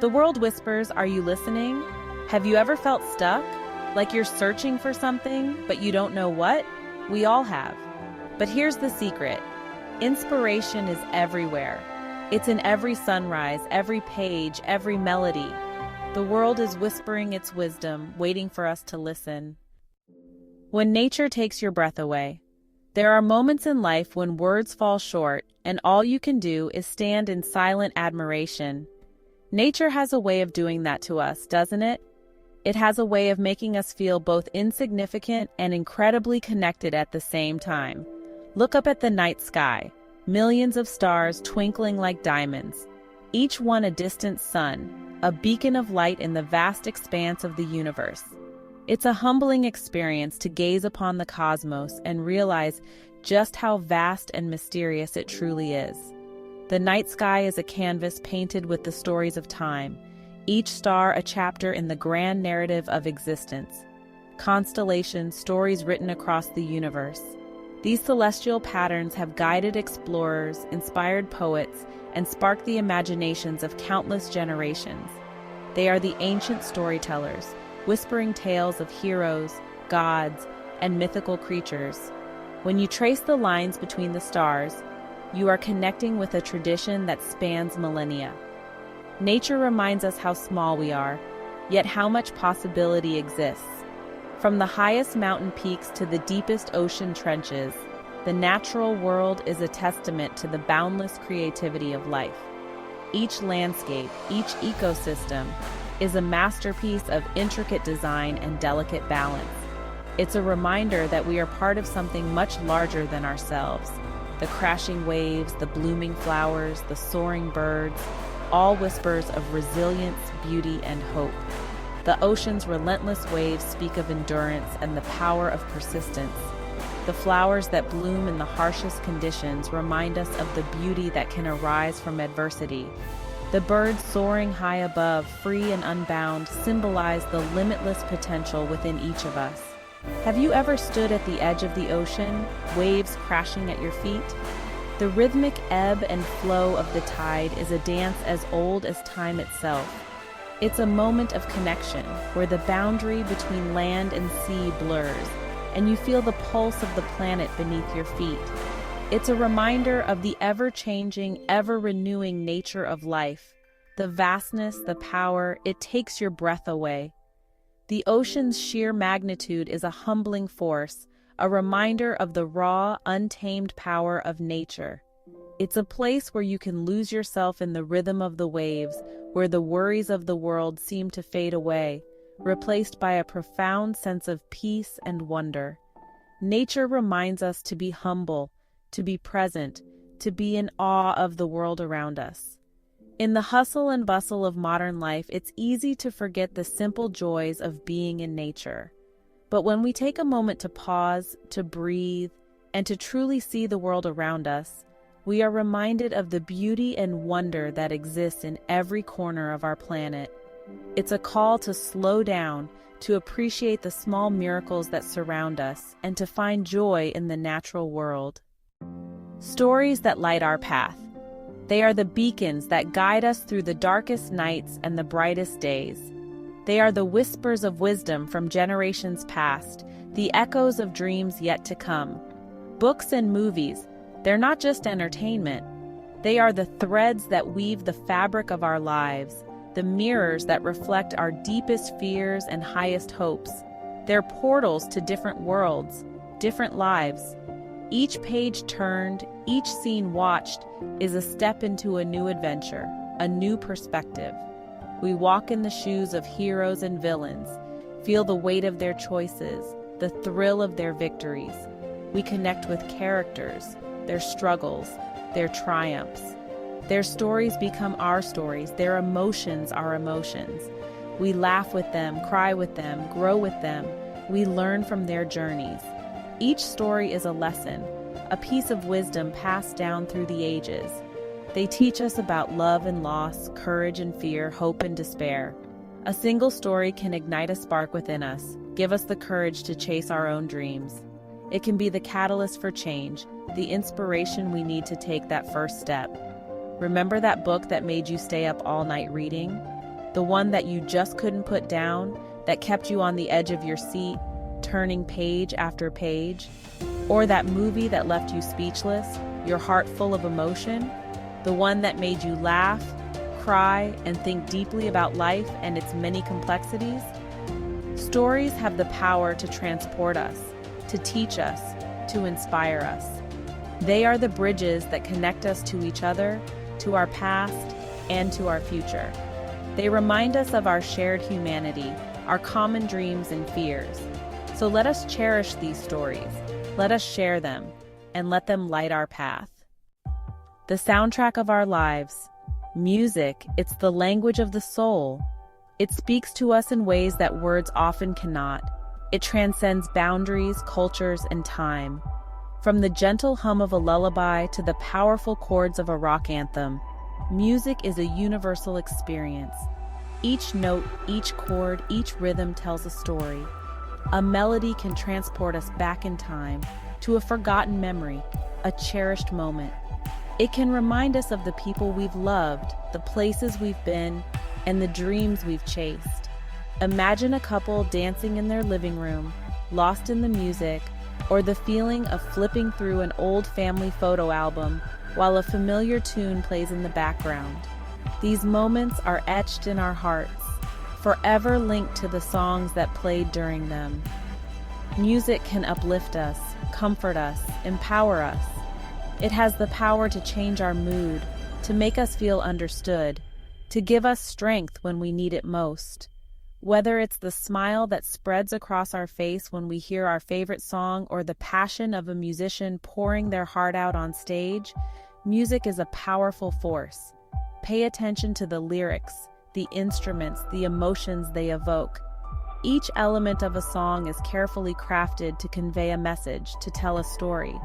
The world whispers, are you listening? Have you ever felt stuck? Like you're searching for something, but you don't know what? We all have. But here's the secret. Inspiration is everywhere. It's in every sunrise, every page, every melody. The world is whispering its wisdom, waiting for us to listen. When nature takes your breath away. There are moments in life when words fall short, and all you can do is stand in silent admiration. Nature has a way of doing that to us, doesn't it? It has a way of making us feel both insignificant and incredibly connected at the same time. Look up at the night sky, millions of stars twinkling like diamonds, each one a distant sun, a beacon of light in the vast expanse of the universe. It's a humbling experience to gaze upon the cosmos and realize just how vast and mysterious it truly is. The night sky is a canvas painted with the stories of time, each star a chapter in the grand narrative of existence. Constellations, stories written across the universe. These celestial patterns have guided explorers, inspired poets, and sparked the imaginations of countless generations. They are the ancient storytellers, whispering tales of heroes, gods, and mythical creatures. When you trace the lines between the stars, you are connecting with a tradition that spans millennia. Nature reminds us how small we are, yet how much possibility exists. From the highest mountain peaks to the deepest ocean trenches, the natural world is a testament to the boundless creativity of life. Each landscape, each ecosystem, is a masterpiece of intricate design and delicate balance. It's a reminder that we are part of something much larger than ourselves. The crashing waves, the blooming flowers, the soaring birds, all whispers of resilience, beauty, and hope. The ocean's relentless waves speak of endurance and the power of persistence. The flowers that bloom in the harshest conditions remind us of the beauty that can arise from adversity. The birds soaring high above, free and unbound, symbolize the limitless potential within each of us. Have you ever stood at the edge of the ocean, waves crashing at your feet? The rhythmic ebb and flow of the tide is a dance as old as time itself. It's a moment of connection, where the boundary between land and sea blurs, and you feel the pulse of the planet beneath your feet. It's a reminder of the ever-changing, ever-renewing nature of life. The vastness, the power, it takes your breath away. The ocean's sheer magnitude is a humbling force, a reminder of the raw, untamed power of nature. It's a place where you can lose yourself in the rhythm of the waves, where the worries of the world seem to fade away, replaced by a profound sense of peace and wonder. Nature reminds us to be humble, to be present, to be in awe of the world around us. In the hustle and bustle of modern life, it's easy to forget the simple joys of being in nature. But when we take a moment to pause, to breathe, and to truly see the world around us, we are reminded of the beauty and wonder that exists in every corner of our planet. It's a call to slow down, to appreciate the small miracles that surround us, and to find joy in the natural world. Stories that light our path. They are the beacons that guide us through the darkest nights and the brightest days. They are the whispers of wisdom from generations past, the echoes of dreams yet to come. Books and movies, they're not just entertainment. They are the threads that weave the fabric of our lives, the mirrors that reflect our deepest fears and highest hopes. They're portals to different worlds, different lives. Each page turned, each scene watched, is a step into a new adventure, a new perspective. We walk in the shoes of heroes and villains, feel the weight of their choices, the thrill of their victories. We connect with characters, their struggles, their triumphs. Their stories become our stories, their emotions our emotions. We laugh with them, cry with them, grow with them. We learn from their journeys. Each story is a lesson, a piece of wisdom passed down through the ages. They teach us about love and loss, courage and fear, hope and despair. A single story can ignite a spark within us, give us the courage to chase our own dreams. It can be the catalyst for change, the inspiration we need to take that first step. Remember that book that made you stay up all night reading? the one that you just couldn't put down, that kept you on the edge of your seat, turning page after page? Or that movie that left you speechless, your heart full of emotion? The one that made you laugh, cry, and think deeply about life and its many complexities? Stories have the power to transport us, to teach us, to inspire us. They are the bridges that connect us to each other, to our past, and to our future. They remind us of our shared humanity, our common dreams and fears. So let us cherish these stories, let us share them, and let them light our path. The soundtrack of our lives. Music, it's the language of the soul. It speaks to us in ways that words often cannot. It transcends boundaries, cultures, and time. From the gentle hum of a lullaby to the powerful chords of a rock anthem, music is a universal experience. Each note, each chord, each rhythm tells a story. A melody can transport us back in time to a forgotten memory, a cherished moment. It can remind us of the people we've loved, the places we've been, and the dreams we've chased. Imagine a couple dancing in their living room, lost in the music, or the feeling of flipping through an old family photo album while a familiar tune plays in the background. These moments are etched in our hearts, forever linked to the songs that played during them. Music can uplift us, comfort us, empower us. It has the power to change our mood, to make us feel understood, to give us strength when we need it most. Whether it's the smile that spreads across our face when we hear our favorite song or the passion of a musician pouring their heart out on stage, music is a powerful force. Pay attention to the lyrics, the instruments, the emotions they evoke. Each element of a song is carefully crafted to convey a message, to tell a story.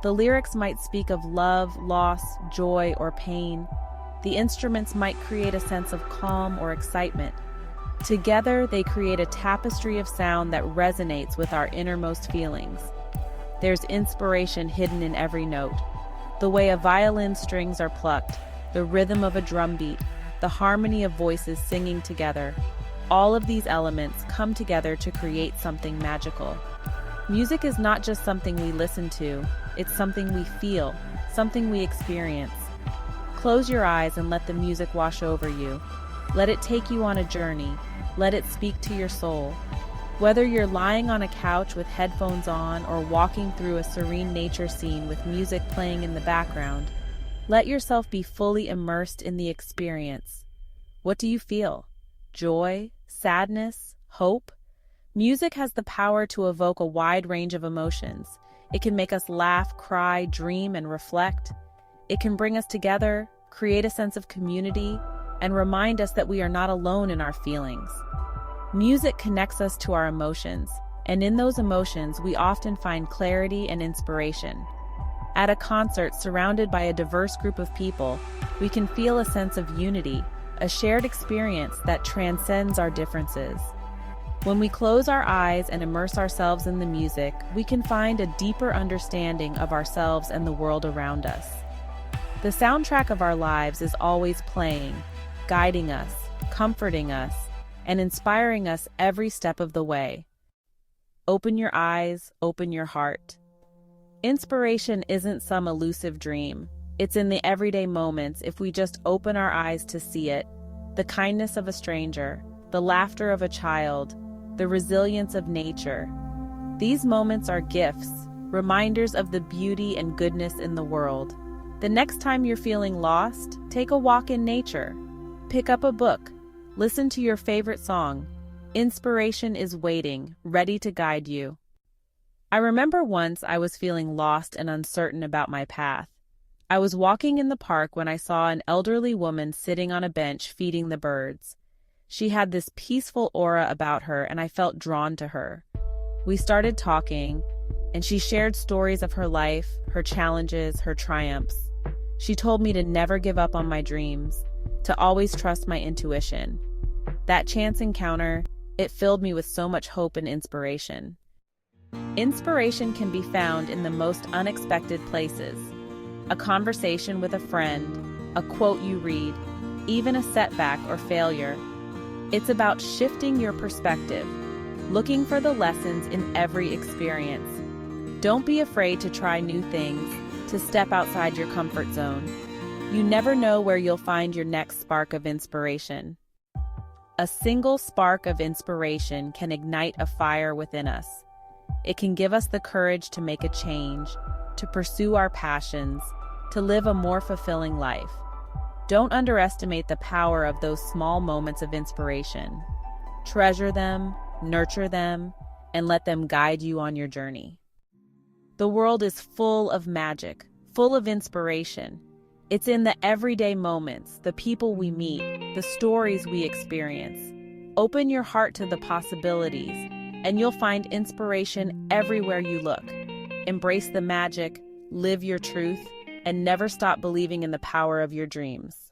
The lyrics might speak of love, loss, joy, or pain. The instruments might create a sense of calm or excitement. Together, they create a tapestry of sound that resonates with our innermost feelings. There's inspiration hidden in every note. The way a violin strings are plucked, the rhythm of a drum beat, the harmony of voices singing together. All of these elements come together to create something magical. Music is not just something we listen to, it's something we feel, something we experience. Close your eyes and let the music wash over you. Let it take you on a journey. Let it speak to your soul. Whether you're lying on a couch with headphones on or walking through a serene nature scene with music playing in the background, let yourself be fully immersed in the experience. What do you feel? Joy? Sadness? Hope? Music has the power to evoke a wide range of emotions. It can make us laugh, cry, dream, and reflect. It can bring us together, create a sense of community, and remind us that we are not alone in our feelings. Music connects us to our emotions, and in those emotions we often find clarity and inspiration. At a concert surrounded by a diverse group of people, we can feel a sense of unity, a shared experience that transcends our differences. When we close our eyes and immerse ourselves in the music, we can find a deeper understanding of ourselves and the world around us. The soundtrack of our lives is always playing, guiding us, comforting us, and inspiring us every step of the way. Open your eyes, open your heart. Inspiration isn't some elusive dream. It's in the everyday moments if we just open our eyes to see it. The kindness of a stranger, the laughter of a child, the resilience of nature. These moments are gifts, reminders of the beauty and goodness in the world. The next time you're feeling lost, take a walk in nature. Pick up a book. Listen to your favorite song. Inspiration is waiting, ready to guide you. I remember once I was feeling lost and uncertain about my path. I was walking in the park when I saw an elderly woman sitting on a bench feeding the birds. She had this peaceful aura about her, and I felt drawn to her. We started talking, and she shared stories of her life, her challenges, her triumphs. She told me to never give up on my dreams, to always trust my intuition. That chance encounter, it filled me with so much hope and inspiration. Inspiration can be found in the most unexpected places. A conversation with a friend, a quote you read, even a setback or failure. It's about shifting your perspective, looking for the lessons in every experience. Don't be afraid to try new things, to step outside your comfort zone. You never know where you'll find your next spark of inspiration. A single spark of inspiration can ignite a fire within us. It can give us the courage to make a change, to pursue our passions, to live a more fulfilling life. Don't underestimate the power of those small moments of inspiration. Treasure them, nurture them, and let them guide you on your journey. The world is full of magic, full of inspiration. It's in the everyday moments, the people we meet, the stories we experience. Open your heart to the possibilities, and you'll find inspiration everywhere you look. Embrace the magic, live your truth, and never stop believing in the power of your dreams.